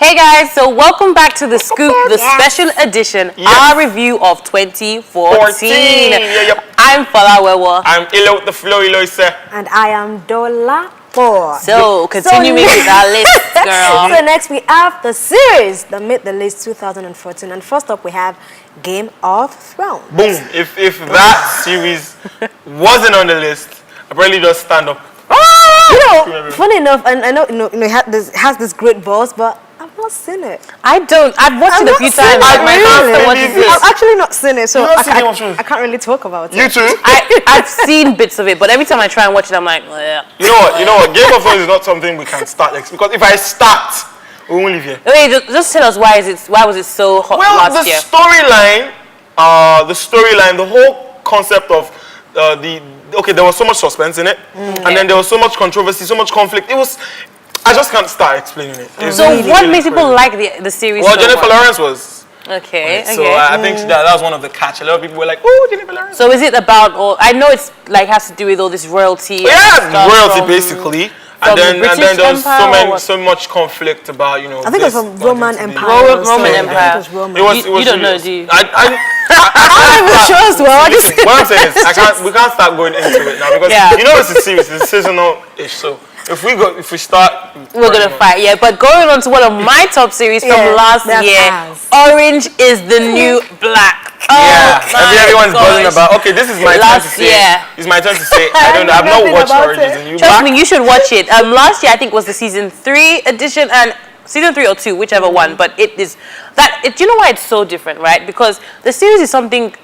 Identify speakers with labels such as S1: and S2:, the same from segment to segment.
S1: Hey guys, so welcome back to The Scoop, the special edition, our review of 2014.
S2: Yep.
S1: I'm Fala Wewa.
S2: I'm Ilo the Flow Eloise.
S3: And I am Dola Poor.
S1: So, continuing with our list, girl.
S3: So next we have the series that made the list 2014. And first up we have Game of Thrones.
S2: Boom. If that series wasn't on the list, I'd probably just stand up.
S3: You know, funny enough, and I know, it has this great boss, but I've not seen it.
S1: I've watched it a few times.
S3: I've actually not seen it, so
S2: I
S3: I can't really talk about it.
S2: You too?
S1: I've seen bits of it, but every time I try and watch it, I'm like, yeah.
S2: You know what? Game of Thrones is not something we can start next, because if I start, we won't leave here.
S1: Wait, just tell us why was it so hot last year?
S2: The storyline, the whole concept of there was so much suspense in it, and then there was so much controversy, so much conflict. I just can't start explaining it.
S1: So what makes people like the series?
S2: Well,
S1: so
S2: Jennifer
S1: much?
S2: Lawrence was.
S1: Okay.
S2: So I think that was one of the catch. A lot of people were like, "Oh, Jennifer Lawrence."
S1: So is it about? Or I know it's like has to do with all this royalty.
S2: Yeah, royalty basically. And then there was so much conflict about
S3: I think it was from Roman Empire.
S1: Roman Empire.
S3: It was Roman.
S1: You don't know, do you?
S3: I'm not sure as well.
S2: What I'm saying is, we can't start going into it now because you know it's a series, it's seasonal-ish. So if we start,
S1: we're gonna fight. Yeah, but going on to one of my top series from last year, Orange is the New Black.
S2: Everyone's buzzing about. Okay, this is my turn to say. It's my turn to say. I've not watched Orange is the New Black.
S1: Trust me, you should watch it. Last year I think was the season 3 edition and season 3 or 2, whichever one. But it is that. You know why it's so different, right? Because the series is something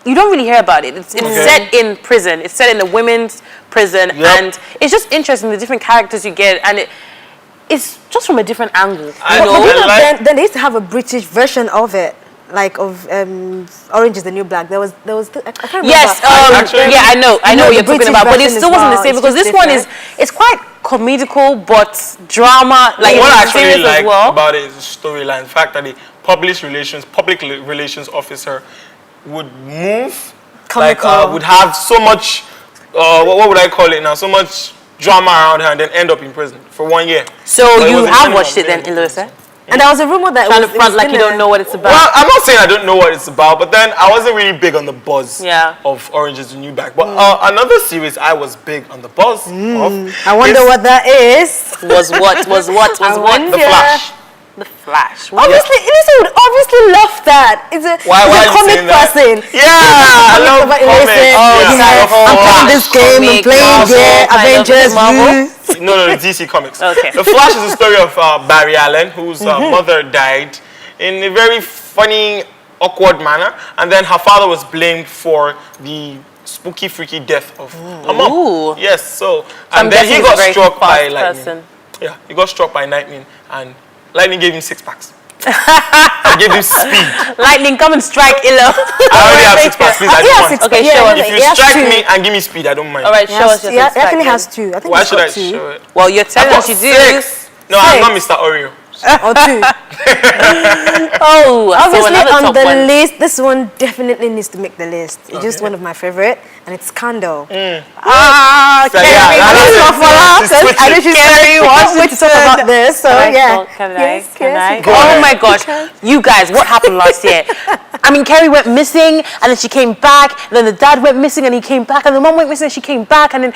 S1: you don't really hear about it. It's set in prison. It's set in a women's prison, and it's just interesting the different characters you get, and it's just from a different angle.
S3: Then they used to have a British version of it. Like of Orange is the New Black. There was I can't remember.
S1: Yes, I know what you're talking about, but it still wasn't the same because this one it's quite comedical but drama. Like
S2: what I
S1: actually
S2: like about it is the storyline. The fact that the public relations officer would move, would have so much. What would I call it now? So much drama around her, and then end up in prison for 1 year.
S1: So you have watched it then, Eloise?
S3: And there was a rumor that
S1: it was like you don't know what it's about.
S2: Well, I'm not saying I don't know what it's about, but then I wasn't really big on the buzz of Orange is the New Black. But another series I was big on the buzz of.
S3: I wonder what that is.
S1: Was what? The
S2: Flash.
S1: The Flash.
S3: Obviously, Elisa would obviously love that. It's a comic person.
S2: Yeah, I love comics.
S3: I'm playing this game, I'm playing Avengers, Marvel.
S2: No, DC Comics.
S1: Okay.
S2: The Flash is the story of Barry Allen, whose mother died in a very funny, awkward manner, and then her father was blamed for the spooky, freaky death of her mom. Yes, and then he got struck by lightning. Yeah, he got struck by lightning, and lightning gave him 6 packs. I gave him speed.
S1: Lightning, come and strike, Ilo.
S2: I already have 6 packs, please. I just want.
S1: Okay, show us.
S2: If you strike me and give me speed, I don't mind.
S1: All right, show us your 6 packs.
S3: He actually has 2. I think
S2: why should I show it?
S1: Well, you're telling us you do.
S2: 6. No, I'm not Mr. Oreo.
S3: Or 2. Obviously on the list, this one definitely needs to make the list. It's just one of my favorite, and it's Scandal.
S1: Carrie,
S3: I know she's Carrie wants to talk about this, so
S1: Can I? Oh my gosh, you guys, what happened last year? I mean, Carrie went missing, and then she came back, and then the dad went missing, and he came back, and the mom went missing, and she came back, and then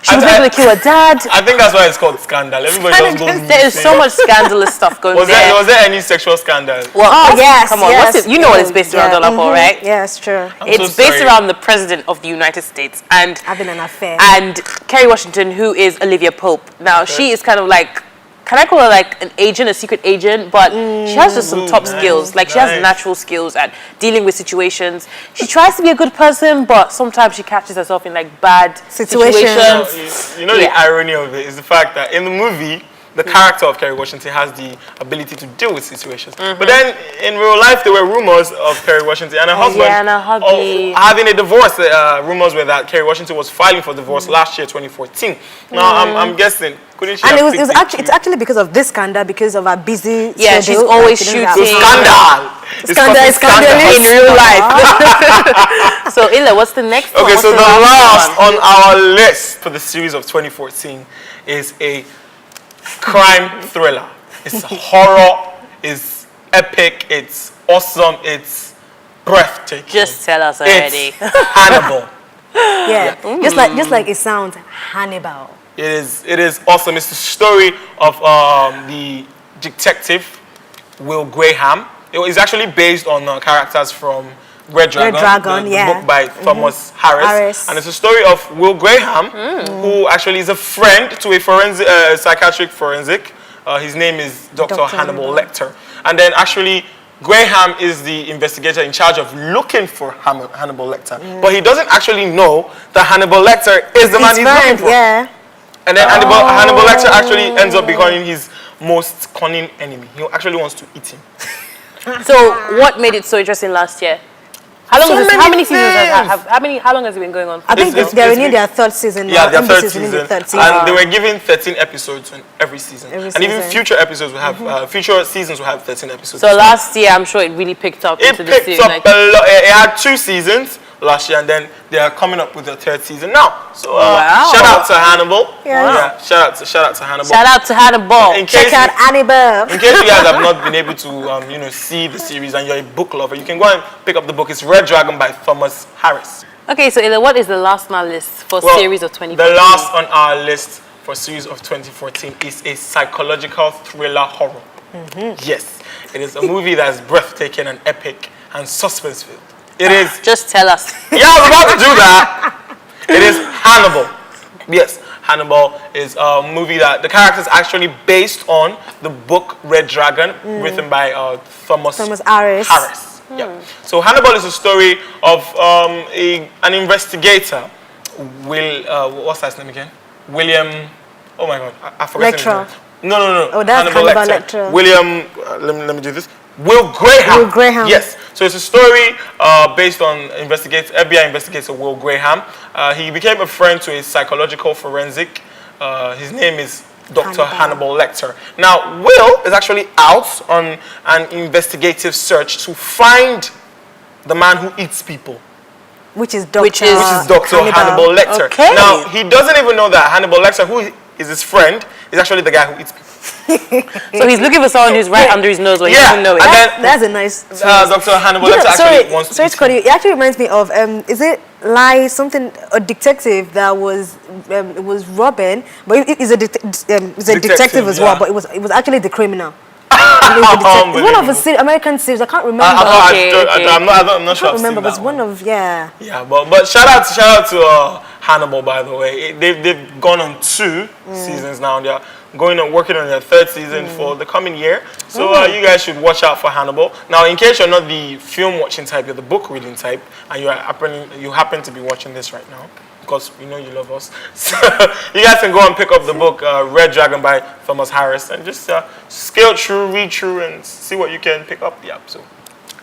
S1: she was able to kill her dad.
S2: I think that's why it's called Scandal. Everybody just goes missing.
S1: There is so much scandalous stuff going on.
S2: Was there any sexual scandal?
S1: Well,
S3: yes.
S1: Come on, you know what it's based around, Dolapo, right?
S3: Yeah, it's true.
S1: It's based around the president of the United States and
S3: having an affair.
S1: And Kerry Washington, who is Olivia Pope. Now, she is kind of like, can I call her like an agent, a secret agent? But she has just some top skills. Like she has natural skills at dealing with situations. She tries to be a good person, but sometimes she catches herself in like bad situations.
S2: You know the irony of it is the fact that in the movie, the character of Kerry Washington has the ability to deal with situations. But then in real life, there were rumors of Kerry Washington and her husband having a divorce. Rumors were that Kerry Washington was filing for divorce last year, 2014. Now, I'm guessing, couldn't she
S3: it's actually because of this scandal, because of her busy schedule.
S1: She's always shooting.
S3: Scandal
S1: in real life. So, Ila, what's the next one?
S2: Okay, so the last on our list for the series of 2014 is a crime thriller. It's horror. It's epic. It's awesome. It's breathtaking.
S1: Just tell us already.
S2: It's Hannibal.
S3: Yeah. Just like it sounds, Hannibal.
S2: It is awesome. It's the story of the detective Will Graham. It is actually based on characters from Red Dragon, the book by Thomas Harris. And it's a story of Will Graham, who actually is a friend to a forensic, psychiatric forensic. His name is Dr. Hannibal Lecter. And then actually, Graham is the investigator in charge of looking for Hannibal Lecter. But he doesn't actually know that Hannibal Lecter is the man he's looking for.
S3: Yeah.
S2: And then Hannibal Lecter actually ends up becoming his most cunning enemy. He actually wants to eat him.
S1: So, what made it so interesting last year? How long? How many seasons how long has it been going on?
S3: I think they're renewing their third season now.
S2: Yeah, their third
S3: NBC's renewing
S2: season.
S3: their third season.
S2: And they were given 13 episodes on every season. And even future episodes will have, future seasons will have 13 episodes.
S1: So last year, I'm sure it really picked up
S2: It
S1: into the
S2: picked
S1: series.
S2: up
S1: Like,
S2: a lot. It had 2 seasons last year, and then they are coming up with the 3rd season now. So
S1: Wow.
S2: shout out to Hannibal.
S3: Yeah.
S2: Shout out to Hannibal.
S1: shout out to Hannibal.
S2: In case
S3: Check out Hannibal.
S2: In case you guys have not been able to, see the series and you're a book lover, you can go and pick up the book. It's Red Dragon by Thomas Harris.
S1: Okay, so Ella, what is the last on our list for series of 2014?
S2: The last on our list for series of 2014 is a psychological thriller horror. Yes, it is a movie that's breathtaking and epic and suspense-filled. It is.
S1: Just tell us.
S2: Yeah, I was about to do that. It is Hannibal. Yes, Hannibal is a movie that the character is actually based on the book Red Dragon, written by Thomas
S3: Harris.
S2: Yeah. So Hannibal is a story of an investigator. What's his name again? William. Oh my God, I forgot his name. No.
S3: Oh, that's Hannibal Lecter.
S2: William. Let me do this. Will Graham.
S3: Will Graham.
S2: Yes. So it's a story based on FBI investigator Will Graham. He became a friend to a psychological forensic. His name is Dr. Hannibal Lecter. Now, Will is actually out on an investigative search to find the man who eats people.
S3: Which is Dr.
S2: Which is Dr. Hannibal Lecter.
S1: Okay.
S2: Now, he doesn't even know that Hannibal Lecter, who is his friend, is actually the guy who eats people.
S1: So he's looking for someone who's right under his nose, but he doesn't know it.
S2: And then
S3: That's a nice.
S2: Dr. Hannibal Lecter actually wants to.
S3: Sorry to cut you. It actually reminds me of is it a detective that was it was robbing, but it's a detective as well, but it was actually the criminal. It's one of the American series. I can't remember.
S2: I'm not sure.
S3: I can't remember, but it's one of
S2: Yeah, but shout out to Hannibal, by the way. They've gone on 2 seasons now. They're working on their 3rd season for the coming year. So you guys should watch out for Hannibal. Now, in case you're not the film watching type, you're the book reading type, and you happen to be watching this right now, because we know you love us. So you guys can go and pick up the book Red Dragon by Thomas Harris and just scale through, read through, and see what you can pick up. Yeah, so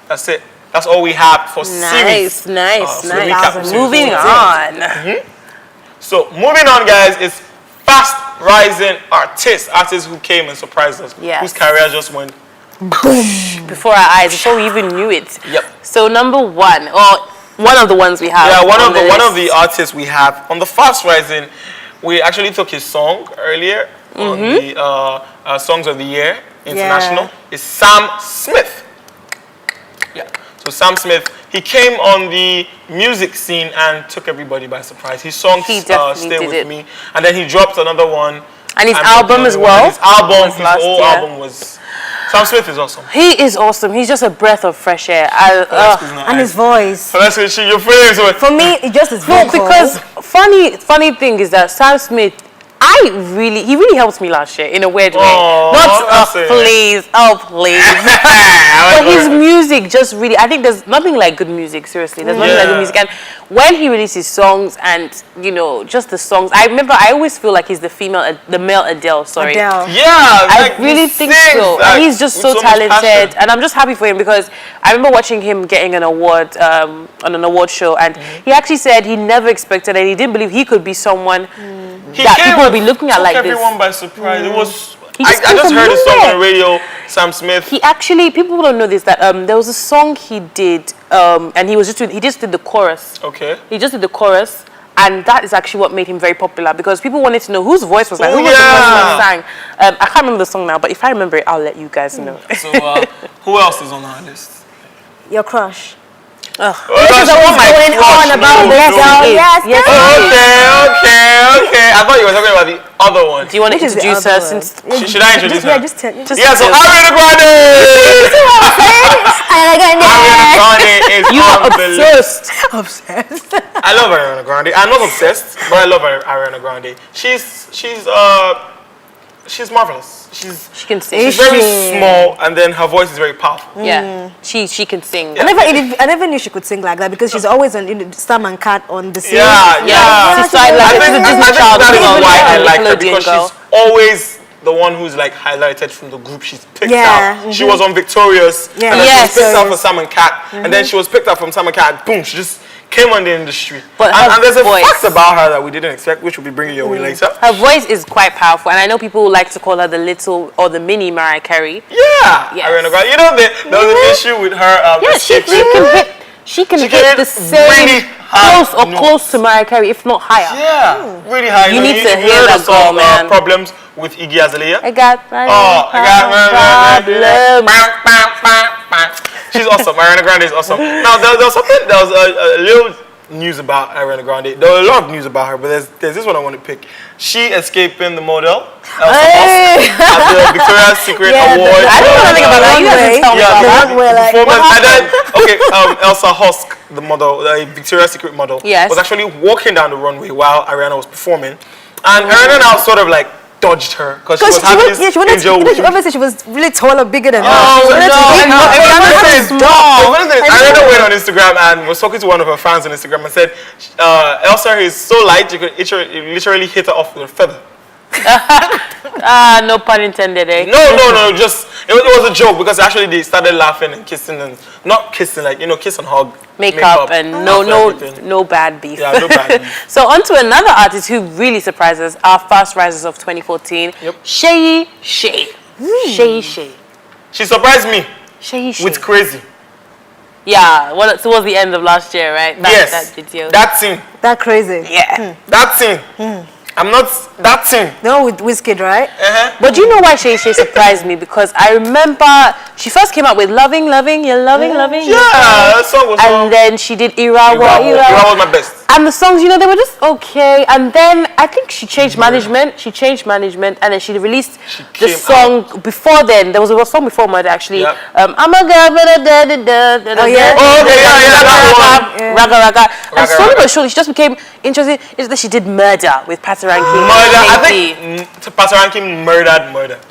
S2: that's it. That's all we have for series.
S1: Nice.
S2: Moving
S1: Moving on.
S2: So moving on, guys, is fast rising artists who came and surprised us, whose career just went
S3: boom
S1: before our eyes, before we even knew it.
S2: Yep.
S1: So number 1, or one of the ones we have.
S2: Yeah, one of the artists we have on the fast rising. We actually took his song earlier on the Songs of the Year International. It's Sam Smith. Yeah. So Sam Smith, he came on the music scene and took everybody by surprise. His song Stay With Me, and then he dropped another one.
S1: And his album as well.
S2: His whole album was. Sam Smith is awesome.
S1: He is awesome. He's just a breath of fresh air.
S3: And his voice.
S2: So let's see your feelings.
S3: For me, it just is vocal.
S1: Because funny thing is that Sam Smith, he really helped me last year in a weird way. Please. But his music just really, I think there's nothing like good music, seriously. There's nothing like good music. And when he releases songs and, just the songs, I always feel like he's the male Adele, sorry.
S3: Adele.
S2: Yeah.
S1: I really think so. And he's just so talented. And I'm just happy for him because I remember watching him getting an award on an award show. And he actually said he never expected and he didn't believe he could be someone that people will be looking at like this.
S2: Everyone by surprise. It was. I just heard his song on the radio. Sam Smith.
S1: He actually, people don't know this, that there was a song he did, and he just did the chorus.
S2: Okay.
S1: He just did the chorus, And that is actually what made him very popular because people wanted to know whose voice was that,
S2: Oh,
S1: who was the person
S2: yeah.
S1: that sang. I can't remember the song now, but if I remember it, I'll let you guys know.
S2: So who else is on our list?
S3: Your crush.
S1: Ugh.
S2: This
S3: is always going on about this girl. Yes,
S1: yes.
S2: Okay. I thought you were talking about the other one.
S1: Do you want to
S3: Which is the
S1: introduce
S3: other
S1: her
S3: one?
S1: since?
S2: Should I introduce her?
S3: Yeah, just tell.
S2: Yeah, so Ariana Grande! Ariana Grande is
S1: You are
S2: unbelievable.
S1: obsessed.
S3: Obsessed.
S2: I love Ariana Grande. I'm not obsessed, but I love Ariana Grande. She's marvelous.
S1: She can sing.
S2: She's very small, and then her voice is very powerful.
S1: Yeah, she can sing.
S3: I never knew she could sing like that because she's always on Sam and Cat on the series.
S2: Yeah.
S1: She's like
S2: I
S1: she's a
S2: think
S1: Disney child
S2: that
S1: as
S2: is
S1: well,
S2: why I
S1: like a
S2: like her,
S1: Nickelodeon
S2: because
S1: girl.
S2: she's always the one who's like highlighted from the group she's picked
S3: Yeah,
S2: out. She was on Victorious,
S3: Yeah.
S2: and then
S1: Yes.
S2: she was picked out for Sam and Cat, and then she was picked out from Sam and Cat. Boom, she just came on the industry.
S1: But
S2: and,
S1: her
S2: and there's a
S1: voice.
S2: fact about her that we didn't expect, which we'll be bringing your way later.
S1: Her voice is quite powerful, and I know people like to call her the little or the mini Mariah Carey.
S2: Yeah,
S1: Yes.
S2: Ariana Grande. You know, there was an issue with her.
S1: Yeah, she
S2: escape
S1: can hit. She can hit the
S2: really
S1: same
S2: high
S1: close to Mariah Carey, if not higher.
S2: Yeah, really high.
S1: You need to
S2: you've
S1: hear
S2: heard
S1: that
S2: of some,
S1: girl, man.
S2: problems with Iggy Azalea.
S1: I got my
S2: problem. She's awesome. Ariana Grande is awesome. Now there was a little news about Ariana Grande. There were a lot of news about her, but there's this one I want to pick. She escaping the model Elsa Hosk at the Victoria's Secret Award.
S1: I don't know anything about that. You guys can tell me about that.
S2: Performance. And then, Elsa Hosk, the model, the Victoria's Secret model,
S1: Yes.
S2: was actually walking down the runway while Ariana was performing, and Ariana now sort of like dodged her because she was having this angel wing.
S3: Obviously, she was really taller, bigger than her.
S2: Oh,
S3: She wanted to hit her.
S2: Ariana went on Instagram and was talking to one of her fans on Instagram and said, Elsa is so light, you could literally hit her off with a feather.
S1: No pun intended, eh?
S2: No, just, it was a joke because actually they started laughing and kissing and, not kissing, like, kiss and hug.
S1: Makeup and
S2: everything.
S1: no bad beef.
S2: Yeah, no bad beef.
S1: So on to another artist who really surprised us, our fast risers of 2014,
S2: Yep.
S1: Shay. Shay.
S2: She surprised me
S1: Shay.
S2: with Crazy.
S1: Yeah, well, towards the end of last year, right? That video.
S2: That scene.
S3: That crazy.
S1: Yeah.
S2: That scene. I'm not, that scene.
S3: No, with Wizkid, right?
S1: But do you know why Shay surprised me? Because I remember she first came out with Loving, you're loving.
S2: Yeah, that song was
S1: And then she did Ira
S2: was my best.
S1: And the songs, they were just okay. And then I think she changed management. And then she released the
S2: came
S1: song before then. There was a song before Murder, actually.
S2: Yep.
S1: I'm a girl,
S3: Oh, yeah.
S2: Oh, okay, yeah, that one.
S1: Raga. And slowly
S2: Raga.
S1: but surely, she just became interesting. Is that she did Murder with Pataranki.
S2: Murder. I think Pataranki murdered.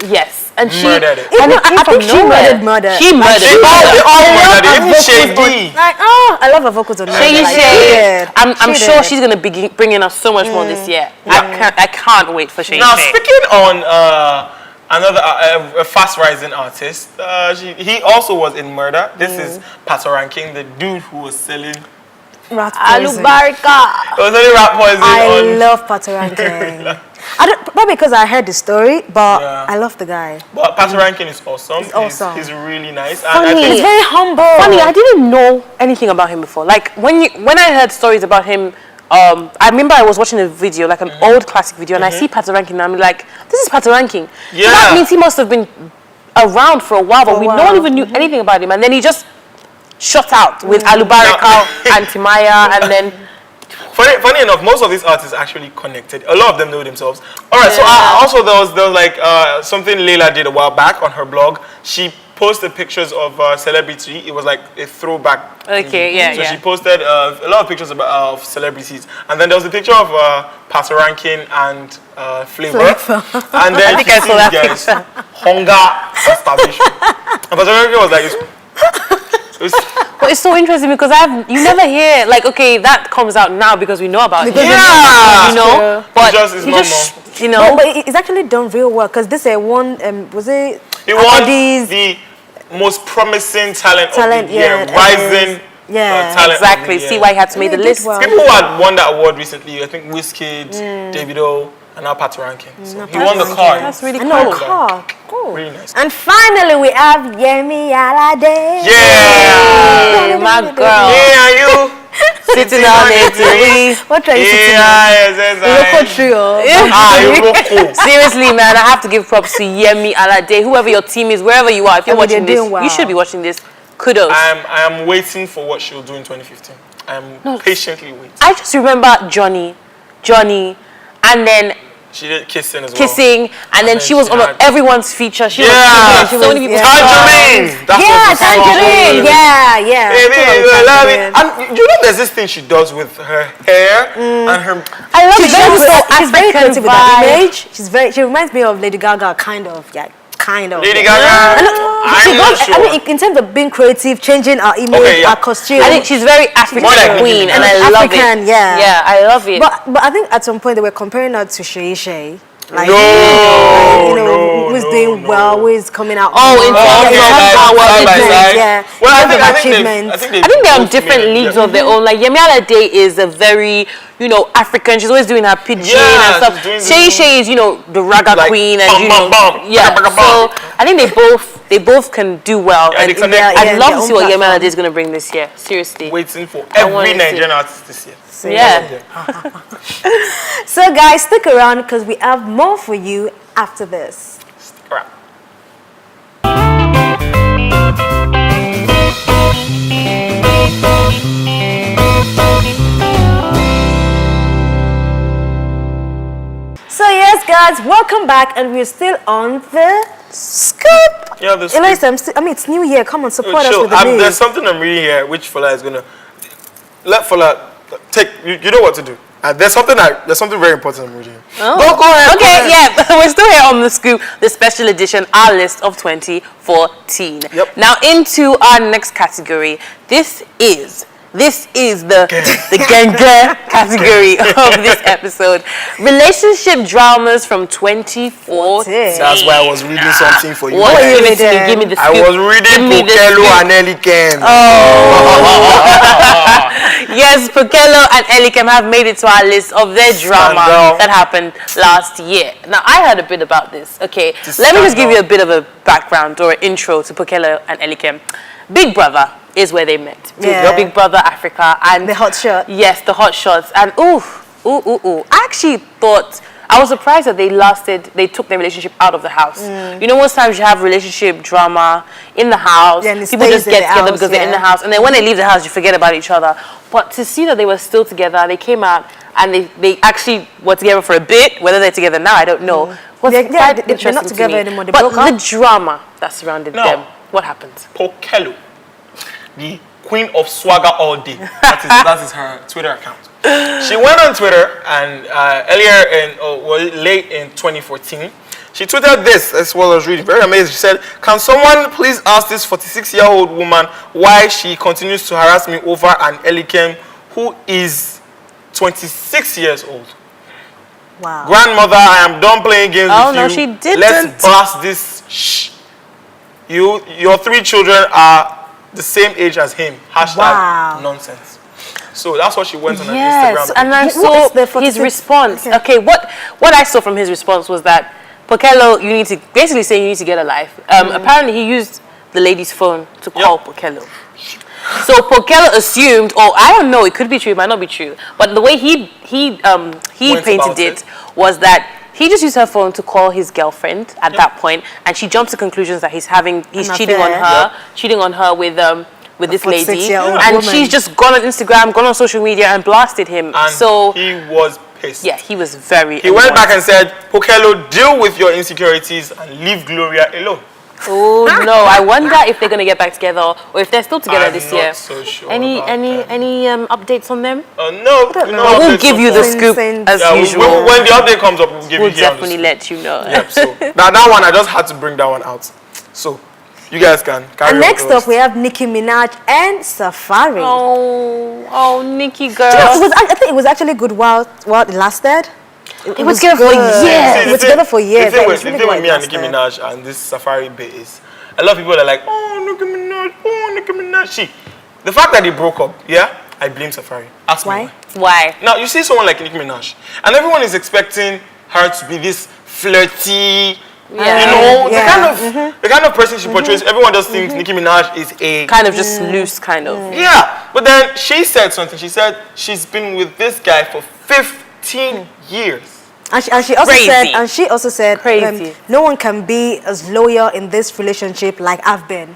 S1: Yes. And she
S2: Murdered it.
S1: And I think
S3: she murdered murder.
S1: She murdered
S2: They all murdered it. Even Shady.
S3: Like, I love her vocals on
S1: Shay.
S3: Shay.
S1: I'm sure she's gonna be bringing us so much more this year. I can't wait for Shay.
S2: Now, speaking on another a fast rising artist, he also was in Murder. This is Patoranking, the dude who was selling.
S3: Rat poison.
S1: Alubarika.
S2: It was only rat poison
S3: I
S2: on.
S3: love Patoranking. Probably because I heard the story, but
S2: Yeah.
S3: I love the guy.
S2: But Patoranking is awesome.
S3: He's awesome.
S2: He's really nice.
S1: Funny.
S2: And I
S3: He's
S2: think
S3: very humble.
S1: Funny, I didn't know anything about him before. Like when I heard stories about him, I remember I was watching a video, like an old classic video, and I see Patoranking, and I'm like, this is Patoranking.
S2: Yeah.
S1: So that means he must have been around for a while, but
S3: For a
S1: no
S3: while.
S1: one even knew anything about him. And then he just shot out with Alubarika and Timaya, and then
S2: funny enough, most of these artists are actually connected. A lot of them know themselves. All right. So also there was like something Layla did a while back on her blog. She posted pictures of celebrity. It was like a throwback.
S1: Okay, yeah,
S2: So
S1: yeah.
S2: she posted a lot of pictures of celebrities, and then there was a picture of Patoranking and Flavor, and then
S1: I think
S2: you
S1: I
S2: see
S1: saw that
S2: these guys, hunger and starvation. And Patoranking was like,
S1: But it's so interesting because you never hear like, okay, that comes out now because we know about it.
S2: Yeah.
S1: You know, but
S2: It's
S1: he
S2: normal.
S1: just, you know,
S3: But it's actually done real well because this one was it?
S2: he won
S3: Acadi's-
S2: the most promising talent of
S3: Talent,
S2: the year,
S3: yeah,
S2: rising
S3: yeah.
S2: talent
S1: exactly.
S2: of the
S1: See
S2: year.
S1: why he had to make the
S3: He did
S1: list.
S3: well.
S2: People who had won that award recently, I think Wizkid, Davido, and now Patoranking. So he won the
S3: Patoranking.
S2: car.
S1: That's really
S3: I know,
S1: cool.
S3: car. Cool.
S2: Really nice.
S3: And finally, we have Yemi Alade.
S2: Yeah!
S1: Hey, my girl.
S2: Yeah, you.
S1: Sitting on it to we.
S3: What are you sitting on?
S2: Yes,
S3: Local trio.
S2: Iroko.
S1: Seriously, man, I have to give props to Yemi Alade, whoever your team is, wherever you are. If you're
S3: I mean,
S1: watching
S3: they're
S1: this,
S3: doing well.
S1: you should be watching this. Kudos.
S2: I am waiting for what she'll do in 2015. I'm patiently waiting.
S1: I just remember Johnny, and then
S2: She did kissing as well.
S1: kissing, and then she was on
S2: had-
S1: everyone's feature. She
S2: Yeah.
S1: was so many people.
S2: Tangerine. That
S3: Yeah,
S2: was the song.
S3: Tangerine. Yeah.
S2: Baby,
S3: Tangerine.
S2: you love it. And you know, there's this thing she does with her hair and her.
S1: I love
S3: She's
S1: it.
S3: very, she's very
S1: African
S3: creative with that
S1: vibe.
S3: image. She reminds me of Lady Gaga, kind of.
S2: Lady Gaga.
S3: She
S2: I'm not
S3: does,
S2: sure.
S3: I mean, in terms of being creative, changing our image,
S2: Okay, yeah.
S3: our costume.
S1: I think she's very African
S2: More like
S1: queen,
S2: Nicki
S1: and
S2: Minaj.
S1: I love
S3: African,
S1: it.
S3: yeah.
S1: Yeah, I love it.
S3: But I think at some point they were comparing her to Shay Shay. Like,
S2: No,
S3: who is
S2: no,
S3: doing
S2: no.
S3: well, who is coming out.
S1: Oh, in
S3: well.
S1: terms
S3: Yeah,
S1: of
S3: in
S1: power,
S3: achievements,
S2: side.
S3: yeah.
S2: Well,
S3: In terms of
S2: I
S3: achievements.
S1: I think they're on
S2: both
S1: different
S2: made-
S1: leagues
S2: yeah.
S1: of their own. Like Yemi Alade is a very, African. She's always doing her pidgin
S2: Yeah,
S1: and stuff.
S2: she's doing
S1: Shay
S2: the-
S1: Shay is, the raga
S2: Like,
S1: queen, and
S2: bum, bum, bum,
S1: yeah.
S2: bum, bum, bum.
S1: So I think they both can do well.
S2: Yeah,
S1: And
S2: they connect.
S3: Yeah,
S1: I'd
S3: yeah,
S1: love
S3: their
S1: to see
S3: own
S1: what Yemi
S3: platform.
S1: Alade is going to bring this year. Seriously.
S2: Waiting for
S1: I
S2: every
S1: wanna see.
S2: Nigerian artist this year.
S1: Yeah.
S3: So guys, stick around because we have more for you after this.
S2: Right.
S3: So yes, guys, welcome back, and we're still on the scoop.
S2: Yeah, the
S3: Elias, it's New Year. Come on, support us
S2: Chill.
S3: with the
S2: There's
S3: news.
S2: something I'm reading here which Fola is gonna let Fola take. You know what to do. There's something very important I'm reading.
S1: Oh.
S2: Go ahead.
S1: Okay, yeah, we're still here on the scoop, the special edition, our list of 2014.
S2: Yep.
S1: Now into our next category. This is the ganga category of this episode. Relationship dramas from 2014.
S2: That's why I was reading something for you.
S1: What
S2: guys.
S1: give it to me? Give me the
S2: I
S1: scoop.
S2: was reading
S1: Give me the
S2: Pokelo
S1: scoop.
S2: and Elikem.
S1: Yes, Pokelo and Elikem have made it to our list of their drama
S2: Scandal.
S1: that happened last year. Now, I heard a bit about this. Okay, let me just give you a bit of a background or an intro to Pokelo and Elikem. Big Brother is where they met.
S3: Yeah.
S1: Big Brother Africa and
S3: The hot shot.
S1: Yes, the hot shots. And ooh. I actually thought, I was surprised that they took their relationship out of the house. You know, most times you have relationship drama in the house.
S3: Yeah, and it
S1: people
S3: stays
S1: just
S3: in
S1: get
S3: the
S1: together
S3: house,
S1: because they're in the
S3: yeah.
S1: house. And then when they leave the house, you forget about each other. But to see that they were still together, they came out and they actually were together for a bit. Whether they're together now, I don't know. Was
S3: Yeah,
S1: quite
S3: they're not
S1: interesting to
S3: together
S1: me.
S3: anymore. They
S1: But
S3: broke up.
S1: the drama that surrounded
S2: No.
S1: them, what happened?
S2: Pokelo, the queen of swagger all day. That is her Twitter account. She went on Twitter and late in 2014, she tweeted this. That's what I was reading. Very amazing. She said, "Can someone please ask this 46-year-old woman why she continues to harass me over an Elikem who is 26 years old?
S3: Wow.
S2: Grandmother, I am done playing games
S1: Oh,
S2: with
S1: no,
S2: you.
S1: she didn't.
S2: Let's blast this. Shh. Your 3 children are the same age as him. Hashtag
S3: Wow.
S2: nonsense." So that's what she went on her
S1: Yes,
S2: Instagram.
S1: and I
S3: What
S1: saw
S3: is the
S1: his
S3: 46?
S1: response.
S3: Okay.
S1: Okay, what I saw from his response was that Pokelo, you need to basically say you need to get a life. Apparently, he used the lady's phone to call Pokelo. So Pokelo assumed, or I don't know, it could be true, it might not be true, but the way he
S2: Went
S1: painted
S2: about
S1: it
S2: it.
S1: was that he just used her phone to call his girlfriend at that point, and she jumped to conclusions that he's
S3: An
S1: cheating on
S3: affair.
S1: her, cheating on her with this lady,
S3: 46-year-old
S1: and
S3: woman.
S1: she's just gone on Instagram, gone on social media, and blasted him.
S2: And
S1: So
S2: he was pissed.
S1: yeah, he was very.
S2: He went back and said, "Pokelo, deal with your insecurities and leave Gloria alone."
S1: Oh no! I wonder if they're gonna get back together, or if they're still together
S2: I'm
S1: this
S2: not
S1: year.
S2: so sure
S1: Any
S2: about
S1: updates on them?
S2: No,
S3: don't
S2: no
S3: know.
S1: But we'll
S2: updates
S1: give
S2: so
S1: you the
S2: far.
S1: scoop
S3: Since-
S1: as
S2: Yeah,
S1: usual.
S2: when the update comes up, we'll give
S1: We'll
S2: you here on the
S1: definitely
S2: scoop.
S1: let you know.
S2: Yep, so that one, I just had to bring that one out. So, you guys can carry
S3: And
S2: on
S3: next
S2: with the
S3: up, we have Nicki Minaj and Safari.
S1: Oh, Nikki
S3: You know,
S1: girl.
S3: I think it was actually good while it lasted.
S1: It was together for
S3: good.
S1: years.
S3: It was together for years.
S2: The thing
S3: It
S2: with,
S3: was
S2: the
S3: really
S2: thing
S3: good
S2: with me
S3: while
S2: and
S3: it
S2: Nicki
S3: lasted.
S2: Minaj and this Safari bit is, a lot of people are like, "Oh, Nicki Minaj, oh, Nicki Minaj." The fact that they broke up, yeah, I blame Safari. Ask me
S3: Why?
S1: Why?
S2: Now, you see someone like Nicki Minaj, and everyone is expecting her to be this flirty,
S1: Yeah.
S2: You know,
S3: Yeah.
S2: the kind of person she portrays, everyone just thinks Nicki Minaj is a
S1: Kind of just loose, kind of.
S2: yeah. But then she said something. She said she's been with this guy for 15 years.
S3: And she also
S1: Crazy.
S3: said,
S1: Crazy.
S3: no one can be as loyal in this relationship like I've been.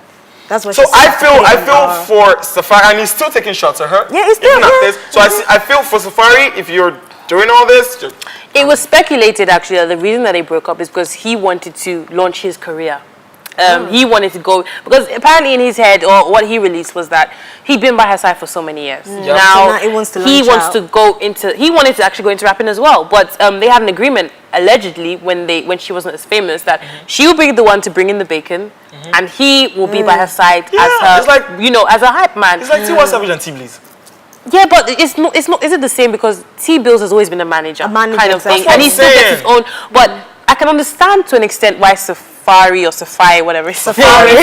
S3: That's what
S2: So
S3: she said.
S2: I feel for Safari, and he's still taking shots at her.
S3: Yeah, he's still-
S2: even at
S3: yeah.
S2: this. So I feel for Safari, if you're doing all this, just
S1: It was speculated actually that the reason that they broke up is because he wanted to launch his career. He wanted to go because apparently in his head or what he released was that he'd been by her side for so many years.
S2: Yeah.
S3: So
S1: Now,
S3: now he wants to
S1: he
S3: launch
S1: wants
S3: out.
S1: to go into. He wanted to actually go into rapping as well, but they had an agreement allegedly when she wasn't as famous that she will be the one to bring in the bacon, and he will be by her side as
S2: Yeah,
S1: her,
S2: it's like-
S1: as a hype man.
S2: it's like Tiwa Savage and T-Blaze.
S1: Yeah, but it's not. Is it the same? Because T Bills has always been a manager,
S3: A manager,
S1: kind of thing,
S3: exactly.
S1: and he still gets his
S2: Saying.
S1: own. But I can understand to an extent why Safari or Safari, whatever it's Safari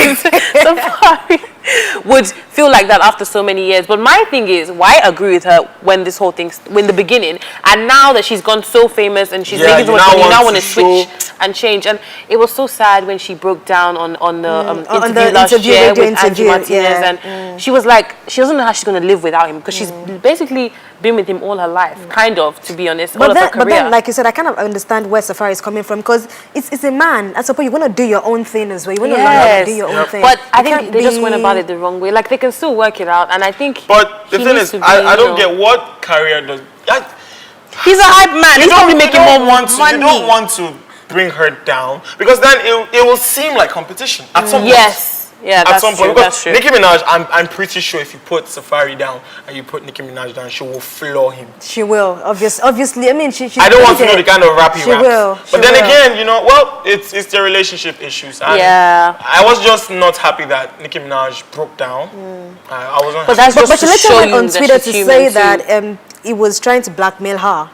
S1: would feel like that after so many years. But my thing is, why agree with her when this whole thing, when the beginning, and now that she's gone so famous and she's
S2: Yeah,
S1: making so
S2: you
S1: much
S2: now
S1: money, you now
S2: want
S1: want to
S2: to
S1: switch and change. And it was so sad when she broke down on the
S3: on
S1: interview
S3: the
S1: last
S3: interview,
S1: year
S3: radio
S1: with Angie
S3: interview,
S1: Martinez,
S3: yeah.
S1: and she was like, she doesn't know how she's going to live without him because she's basically been with him all her life, kind of, to be honest, all of her career.
S3: But then, like you said, I kind of understand where Safari is coming from because it's a man. I suppose you want to do your own thing as well. You want to learn how to do your own thing.
S1: But I
S3: You
S1: think
S3: can't
S1: they just went
S3: be-
S1: about it the wrong way. Like, they can still work it out, and I think
S2: But the
S1: he
S2: thing
S1: needs
S2: is,
S1: to be,
S2: I don't
S1: you know-
S2: get what career does.
S1: He's a hype man. He's probably making more money.
S2: You don't want to bring her down because then it will seem like competition at some point.
S1: Yes. Yeah,
S2: At
S1: that's
S2: some
S1: true.
S2: point,
S1: That's
S2: because
S1: true.
S2: Nicki Minaj, I'm pretty sure if you put Safari down and you put Nicki Minaj down, she will floor him.
S3: She will, obviously. I mean, she.
S2: I don't want to know the kind of rap he
S3: She
S2: raps.
S3: will, she
S2: But then
S3: will.
S2: again, you know, well, it's their relationship issues. And
S1: Yeah.
S2: I was just not happy that Nicki Minaj broke down. I wasn't.
S1: But that's
S3: But
S1: just
S3: she
S1: to
S3: later
S1: show
S3: went
S1: you
S3: on
S1: that
S3: Twitter
S1: she's
S3: to
S1: human
S3: say
S1: too.
S3: that he was trying to blackmail her.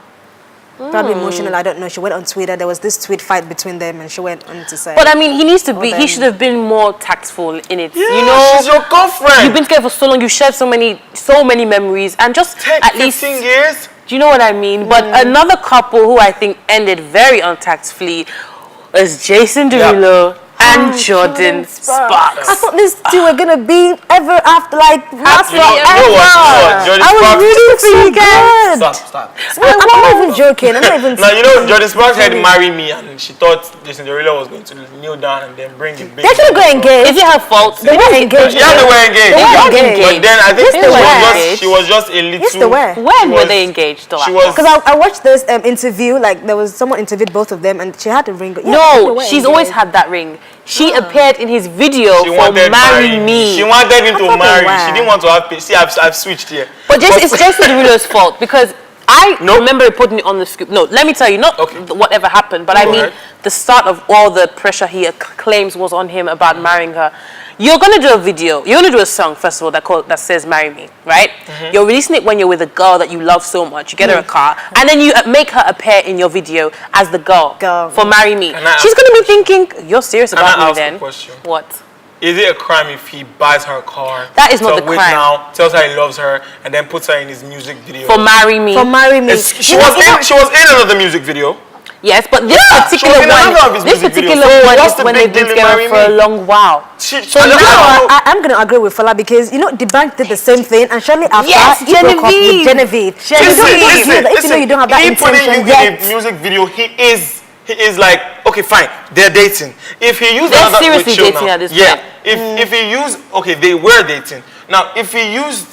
S3: Probably emotional, I don't know. She went on Twitter. There was this tweet fight between them, and she went on to say.
S1: But I mean, he needs to be.
S3: then-
S1: He should have been more tactful in it.
S2: yeah,
S1: You know,
S2: she's your girlfriend.
S1: you've been together for so long. You shared so many memories, and just
S2: 10,
S1: at
S2: 15
S1: least.
S2: years.
S1: Do you know what I mean? But another couple who I think ended very untactfully was Jason Derulo and Jordan
S3: I
S1: Sparks.
S3: thought these two were gonna be ever after, like last
S2: You know what? Jordan
S3: I was
S2: Sparks-
S3: rooting for you guys.
S2: Stop.
S3: I'm not even joking. I'm not even.
S2: Now you know Jordan Sparks had marry me, and she thought Jason Derulo was going to kneel down and then bring it big.
S3: They should go engaged.
S1: Is it her fault?
S3: They were engaged.
S2: Yeah, they were engaged.
S3: They were engaged.
S2: But then I think
S3: Yes, they were.
S2: she was just a little.
S3: Yes, they were.
S1: When
S2: she
S1: were
S2: was-
S1: they engaged? Though?
S2: She was.
S3: Because I watched this interview, like there was someone interviewed both of them, and she had a ring. Yeah, they
S1: No,
S3: were
S1: she's always
S3: engaged.
S1: had that ring. She appeared in his video
S2: She
S1: for
S2: wanted
S1: Marry Me.
S2: She wanted him
S3: I
S2: to
S3: thought they
S2: marry.
S3: were.
S2: She didn't want to have. See, I've switched here.
S1: But it's Jason Derulo's fault because I
S2: Nope.
S1: remember putting it on the script. No, let me tell you, not
S2: Okay.
S1: whatever happened, but I
S2: Go
S1: mean
S2: ahead.
S1: the start of all the pressure he claims was on him about marrying her. You're gonna do a video. You're gonna do a song first of all that says "Marry Me," right?
S2: Mm-hmm.
S1: You're releasing it when you're with a girl that you love so much. You get her a car, and then you make her appear in your video as the girl for "Marry Me."
S2: Can I
S1: She's
S2: ask-
S1: gonna be thinking, "You're serious
S2: Can
S1: about
S2: I
S1: me?"
S2: ask a
S1: Then
S2: question?
S1: what?
S2: Is it a crime if he buys her a car?
S1: That is not
S2: tells-
S1: the
S2: wait
S1: crime.
S2: Now, tells her he loves her, and then puts her in his music video.
S1: For "Marry Me"?
S3: For Marry Me.
S2: She was in another music video.
S1: Yes, but this
S2: Yeah,
S1: particular
S2: she was in another of
S1: one,
S2: his
S1: this
S2: music
S1: particular
S2: videos. So
S1: one
S2: what's
S1: is
S2: the
S1: when
S2: big
S1: they've been
S2: deal in
S1: together
S2: Marry
S1: for a
S2: Me?
S1: long while.
S2: So
S3: So now I'm gonna agree with Fala because you know the bank did the same thing, and shortly after
S1: Yes,
S3: he broke up with
S1: Genevieve.
S3: Genevieve. So you don't do that if you know you don't have that
S2: he put
S3: intention
S2: in
S3: yet.
S2: the music video. He is like, okay, fine, they're dating. If he used
S1: They're
S2: another,
S1: seriously
S2: chill
S1: dating
S2: now.
S1: at this
S2: yeah.
S1: point.
S2: If he used, okay, they were dating. Now, if he used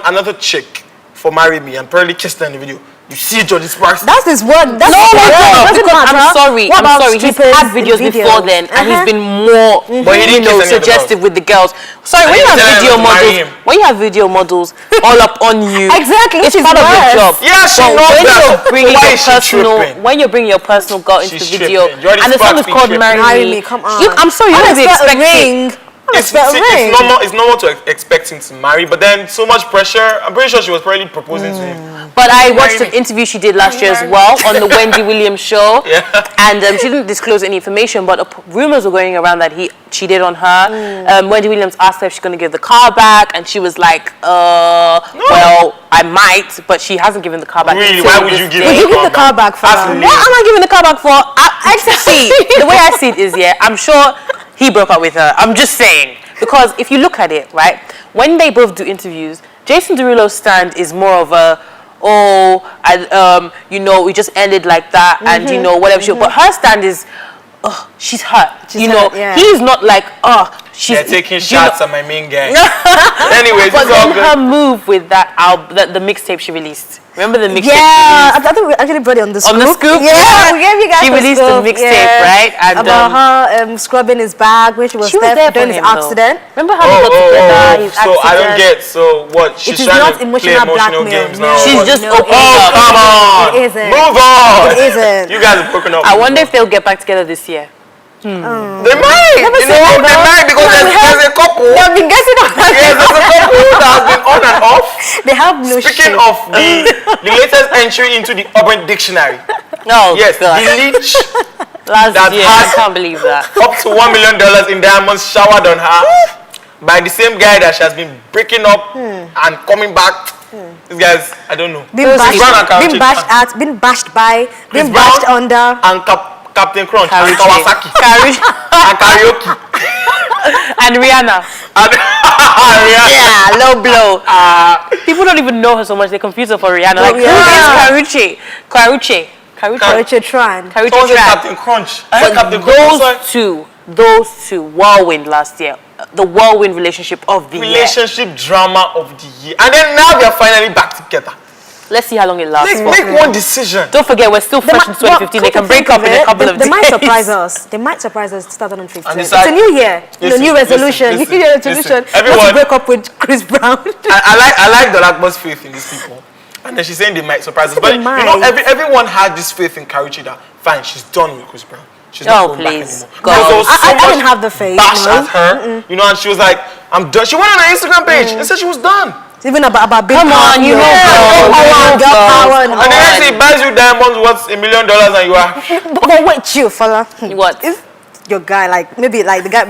S2: another chick for Marry Me and probably kissed her in the video, you see Jordan Sparks.
S3: That's his word. That's
S1: No,
S3: his word. Doesn't
S1: because
S3: matter.
S1: I'm sorry.
S3: What about
S1: He's
S3: strippers
S1: had
S3: in
S1: videos before then, and he's been more,
S2: But he didn't kiss any of the
S1: suggestive with the girls. Sorry,
S2: And
S1: when
S2: he
S1: you have
S2: said
S1: video
S2: I was marrying
S1: models,
S2: him.
S1: when you have video models all up on you,
S3: Exactly,
S1: it's
S3: which is
S1: part of your
S3: worse.
S1: job.
S2: Yeah, she
S1: But
S2: knows
S1: when
S2: that.
S1: you're bringing
S2: Why
S1: your
S2: is she
S1: personal,
S2: tripping?
S1: when you're bringing your personal girl into
S2: She's
S1: the video,
S2: tripping. Jordan
S1: and the song
S2: Sparks
S1: is
S2: be
S1: called
S2: tripping.
S1: "Marry
S3: Marry
S1: Me,"
S3: Me, come on.
S1: I'm sorry, you
S3: How
S1: don't
S3: does
S1: be
S3: that
S1: expecting.
S3: ring
S2: it's
S3: ring.
S2: normal. It's normal to expect him to marry, but then so much pressure. I'm pretty sure she was probably proposing to him.
S1: But I watched
S2: Marry
S1: an
S2: me.
S1: interview she did last year as well on the Wendy Williams show.
S2: Yeah.
S1: And she didn't disclose any information, but rumors were going around that he cheated on her. Wendy Williams asked her if she's going to give the car back, and she was like, well, I might, but she hasn't given the car back.
S2: Really?
S1: until
S2: Why would
S1: this
S2: you give
S1: day.
S3: Would you give the car back for
S2: That's
S3: her?
S2: lame.
S1: What am I giving the car back for? See, the way I see it is, I'm sure he broke up with her. I'm just saying. Because if you look at it, right, when they both do interviews, Jason Derulo's stand is more of a, we just ended like that, and, whatever. But her stand is, she's hurt.
S3: She's hurt, yeah.
S1: He's not like, she's...
S2: They're taking shots at my main guy. Anyways,
S1: But
S2: it's all
S1: then
S2: good.
S1: her move with that album, the mixtape she released. Remember the mixtape?
S3: Yeah, I think we actually brought it on the scoop.
S1: On the scoop?
S3: Yeah, we gave you guys
S1: She
S3: the
S1: released the
S3: scoop,
S1: mixtape, right? And,
S3: about her scrubbing his bag when she was there
S1: for
S3: during his
S1: him, though.
S3: accident.
S1: Remember how they got together? His
S2: So I don't
S1: accident?
S2: get. So what? She's
S3: It is
S2: trying
S3: not
S2: to play
S3: emotional
S2: emotional
S3: blackmail,
S2: games
S3: no.
S2: now.
S1: She's
S2: What?
S1: just
S3: No,
S1: opening
S2: Oh,
S1: up.
S2: come on!
S3: It isn't.
S2: Move on!
S3: It isn't.
S2: You guys are broken up.
S1: I wonder if they'll get back together this year.
S2: they might.
S3: Never
S2: You
S3: say
S2: know,
S3: never.
S2: they might because there's a couple.
S3: They've been getting on.
S2: Yes, there's a couple that has been on and off.
S3: They have no
S2: Speaking
S3: shame.
S2: of the latest entry into the Urban Dictionary.
S1: No,
S2: Yes,
S1: God.
S2: the leech
S1: Last
S2: that
S1: year.
S2: had-
S1: I can't believe that.
S2: up to $1 million in diamonds showered on her by the same guy that she has been breaking up and coming back. These guys, I don't know.
S3: Being
S2: Chris Brown and
S3: bashed,
S2: Karachi
S3: being bashed by,
S2: Chris
S3: being bashed
S2: Brown
S3: under.
S2: and Captain Crunch and
S1: Karachi.
S2: Kawasaki and karaoke.
S1: And Rihanna.
S2: And
S1: Yeah, low blow. People don't even know her so much. They confuse her for Rihanna. Like,
S3: yeah.
S1: who is Karuchi?
S3: Richard Tran.
S1: Karuchi
S2: Someone said
S1: Tran.
S2: Captain Crunch. Captain Crunch.
S1: Those two, whirlwind last year. The whirlwind relationship of the year.
S2: Relationship drama of the year. And then now they're finally back together.
S1: Let's see how long it lasts.
S2: Make one decision.
S1: Don't forget, we're still fresh in 2015. They can break up in a couple of
S3: They
S1: days.
S3: might surprise us. They might surprise us 2015.
S2: And
S3: It's
S2: decide-
S3: a new year.
S2: Listen,
S3: New resolution.
S2: listen,
S3: New year
S2: listen.
S3: resolution.
S2: Everyone-
S3: Not to break up with Chris Brown.
S2: I like Dolakba's faith in these people. And then she's saying they might surprise us. But
S3: They
S2: you know,
S3: might.
S2: everyone had this faith in Karachi that fine, she's done with Chris Brown. She's
S1: Oh,
S2: not going
S1: please.
S2: back anymore.
S1: God.
S2: Because there was so
S3: I
S2: much
S3: didn't have the faith,
S2: bash
S3: no.
S2: at her, you know, and she was like, I'm done. She went on her Instagram page and said she was done.
S3: Even about big
S1: Come on, you know,
S3: girl power,
S1: girl,
S3: girl power, and
S2: And
S3: all
S2: then
S3: that.
S2: she buys you diamonds worth $1 million and you are
S3: But wait, chill, fella.
S1: What?
S3: If your guy, like, maybe like the guy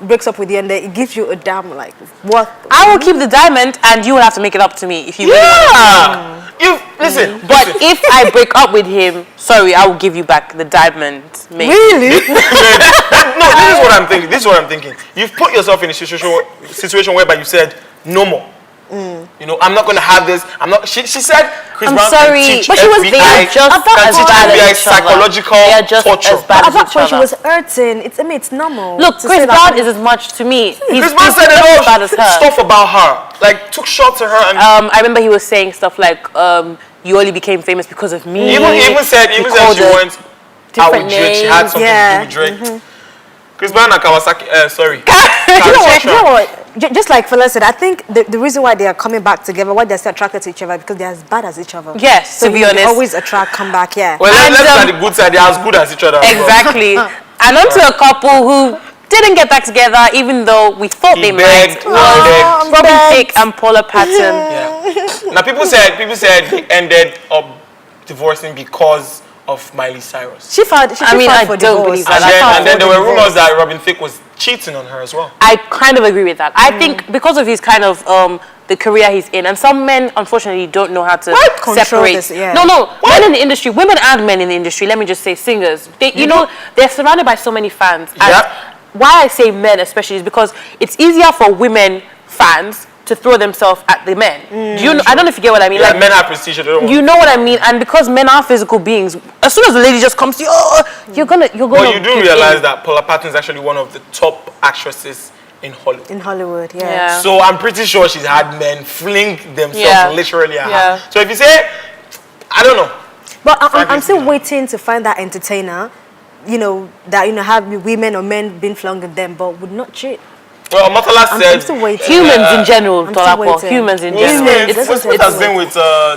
S3: breaks up with you and then it gives you a damn, like, what?
S1: I will keep the diamond, and you will have to make it up to me if you really want it.
S2: yeah. You listen,
S1: But
S2: listen.
S1: if I break up with him, sorry, I will give you back the diamond. Maybe.
S3: Really?
S2: No, this is what I'm thinking. This is what I'm thinking. You've put yourself in a situation whereby you said no more. You know, I'm not going to have this. I'm not. She said Chris
S1: I'm
S2: Brown
S1: sorry,
S2: can teach
S1: but she was
S2: FBI,
S1: being just
S3: at that
S2: can
S3: point-
S2: teach
S1: bad as
S2: FBI
S1: each other.
S2: psychological
S1: They are just
S2: torture.
S1: as bad
S3: At
S1: as
S3: that
S1: each
S3: point, she
S1: other.
S3: was hurting. It's normal.
S1: Look,
S3: to
S1: Chris
S3: say that.
S1: Brown is as much to me. He's
S2: Chris Brown said a
S1: just as bad
S2: lot
S1: as
S2: of
S1: her.
S2: stuff about her, like took shots at her, and
S1: I remember he was saying stuff like, "You only became famous because of me."
S2: he even said
S1: He
S2: she
S1: called her
S2: went out with
S1: different
S2: Drake. She had
S1: names.
S2: something
S3: Yeah.
S2: to do with Drake. Chris Brown and Kawasaki. Sorry.
S3: You know what?
S2: Karachi.
S3: You know what? Just like Fela said, I think the reason why they are coming back together, why they're still attracted to each other, because they're as bad as each other.
S1: Yes,
S3: so
S1: to be
S3: you
S1: honest.
S3: always attract comeback. Yeah.
S2: Well,
S1: And,
S2: let's look at the good side. They're as good as each other. as well.
S1: Exactly. And onto a couple who didn't get back together, even though we thought
S2: He
S1: they
S2: begged,
S1: might,
S2: he begged.
S1: was Robin Thicke and Paula Patton.
S2: Yeah. Now people said he ended up divorcing because of Miley Cyrus.
S3: She filed. She
S1: I mean,
S3: filed
S1: I
S3: for
S1: don't
S3: divorce.
S1: believe that.
S3: She filed
S2: And then
S3: for
S2: there were
S3: divorce.
S2: rumors that Robin Thicke was cheating on her as well.
S1: I kind of agree with that. I think because of his kind of the career he's in, and some men unfortunately don't know how to
S3: Control
S1: separate.
S3: this, yeah.
S1: No, men in the industry, women and men in the industry. Let me just say, singers. They, you know, they're surrounded by so many fans. And
S2: Yep.
S1: why I say men especially is because it's easier for women fans to throw themselves at the men. Do you know? I don't know if you get what I mean.
S2: Yeah,
S1: Like,
S2: men have prestige. They don't want
S1: you know what I mean, and because men are physical beings, as soon as the lady just comes to you, you're gonna.
S2: But you do
S1: give
S2: realize
S1: in.
S2: that Paula Patton is actually one of the top actresses in Hollywood.
S3: in Hollywood. Yeah.
S1: Yeah.
S2: So I'm pretty sure she's had men fling themselves
S1: Yeah.
S2: literally at
S1: Yeah.
S2: her. So if you say, I don't know.
S3: But I'm
S2: Frankly
S3: still
S2: speaking.
S3: waiting to find that entertainer, that have women or men being flung at them, but would not cheat.
S2: Well, Murtala
S3: I'm
S2: said
S3: still waiting.
S1: Humans in general,
S3: I'm still
S1: Tolapo.
S3: waiting.
S1: Humans in
S2: Will
S1: general.
S2: Smith,
S3: This
S2: Will
S3: is
S2: Smith
S3: it.
S2: has been with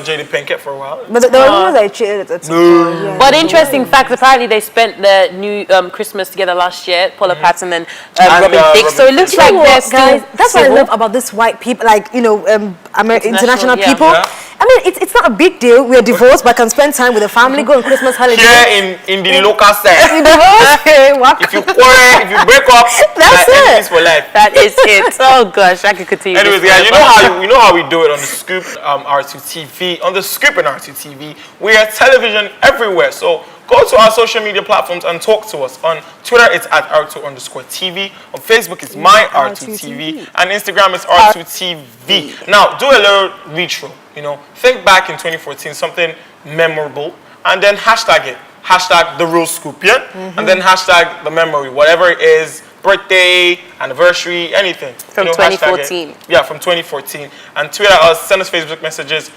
S2: JD Pinkett for a while.
S3: But there were rumors that he cheated at some point. Yeah.
S1: But interesting fact, apparently they spent the new Christmas together last year, Paula Patton and Robin Thicke. So it
S2: Robin
S1: looks
S3: You know
S1: like
S3: what,
S1: they're still
S3: guys, that's what I
S1: civil.
S3: love about this white people, like, you know, international
S1: yeah.
S3: people.
S2: Yeah.
S3: I mean, it's not a big deal. We're divorced, but I can spend time with the family, go on Christmas holiday.
S2: Here in the local set.
S3: You divorced? Okay, what?
S2: If you quarrel, if you break up,
S3: That's
S2: like,
S3: it.
S2: enemies for life.
S1: That is it. Oh gosh, I could continue.
S2: Anyways,
S1: this
S2: guys,
S1: forever.
S2: you know how we do it on the Scoop R2TV. On the Scoop and R2TV, we are television everywhere. So go to our social media platforms and talk to us. On Twitter, it's at R2_TV. On Facebook, it's my R2TV. And Instagram is R2TV. Now, do a little retro. You know, think back in 2014, something memorable, and then hashtag it. Hashtag the real Scoop, yeah? And then hashtag the memory, whatever it is, birthday, anniversary, anything.
S1: From
S2: hashtag it.
S1: 2014.
S2: Yeah, from 2014. And tweet at us, send us Facebook messages.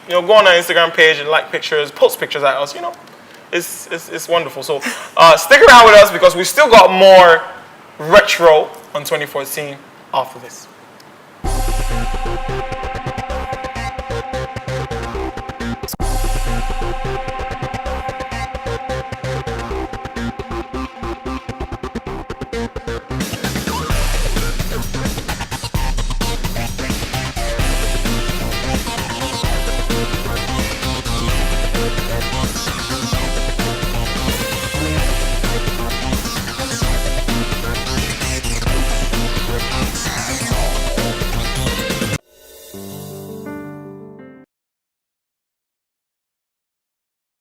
S2: You know, go on our Instagram page and like pictures, post pictures at us. You know, it's wonderful. So stick around with us because we still got more retro on 2014 after this.